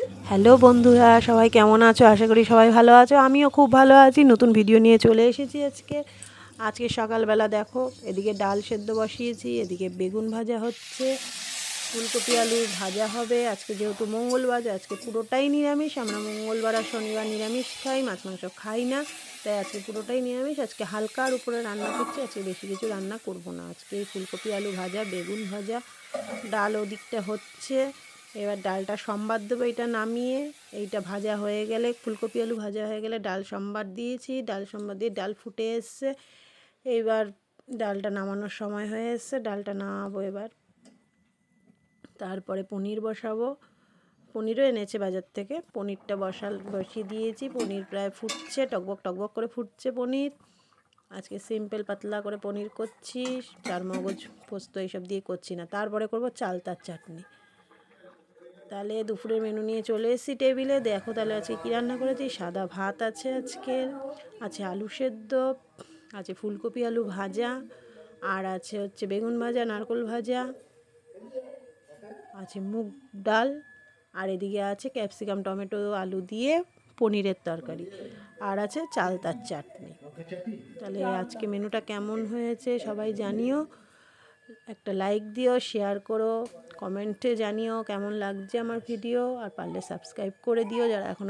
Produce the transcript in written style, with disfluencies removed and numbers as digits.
Hello বন্ধুরা, সবাই কেমন আছো? আশা করি সবাই ভালো আছো। আমিও খুব ভালো আছি। নতুন ভিডিও নিয়ে চলে এসেছি আজকে সকালবেলা দেখো, এদিকে ডাল সেদ্ধ বসিয়েছি, এদিকে বেগুন ভাজা হচ্ছে, ফুলকপি আলু ভাজা হবে। আজকে যেহেতু মঙ্গলবার, আজকে পুরোটাই নিরামিষ। আমরা মঙ্গলবার আর শনিবার নিরামিষ খাই, মাছ মাংস খাই না, তাই আজকে পুরোটাই নিরামিষ। আজকে হালকার উপরে রান্না করছি, আজকে বেশি কিছু রান্না করব না। আজকে এই ফুলকপি আলু ভাজা, বেগুন ভাজা, ডাল ওদিকটা হচ্ছে। এবার ডালটা সম্বার দেবো, এটা নামিয়ে। এইটা ভাজা হয়ে গেলে, ফুলকপি আলু ভাজা হয়ে গেলে ডাল সম্বার দিয়েছি, ডাল সম্বার দিয়ে ডাল ফুটে এসছে। এইবার ডালটা নামানোর সময় হয়ে এসছে, ডালটা নামাবো এবার। তারপরে পনির বসাবো, পনিরও এনেছে বাজার থেকে, পনিরটা বসিয়ে দিয়েছি। পনির প্রায় ফুটছে, টকবক টকবক করে ফুটছে পনির। আজকে সিম্পল পাতলা করে পনির করছি, চারমগজ পোস্ত এইসব দিয়ে করছি না। তারপরে করব চালতার চাটনি। তাহলে দুপুরের মেনু নিয়ে চলে এসেছি টেবিলে। দেখো তাহলে আজকে কী রান্না করেছি। সাদা ভাত আছে আজকের, আছে আলু সেদ্ধ, আছে ফুলকপি আলু ভাজা, আর আছে হচ্ছে বেগুন ভাজা, নারকেল ভাজা, আছে মুগ ডাল, আর এদিকে আছে ক্যাপসিকাম টমেটো আলু দিয়ে পনিরের তরকারি, আর আছে চালতার চাটনি। তাহলে আজকে মেনুটা কেমন হয়েছে সবাই জানিও, একটা লাইক দিও, শেয়ার করো, কমেন্টে জানিও কেমন লাগছে আমার ভিডিও, আর পারলে সাবস্ক্রাইব করে দিও যারা এখনও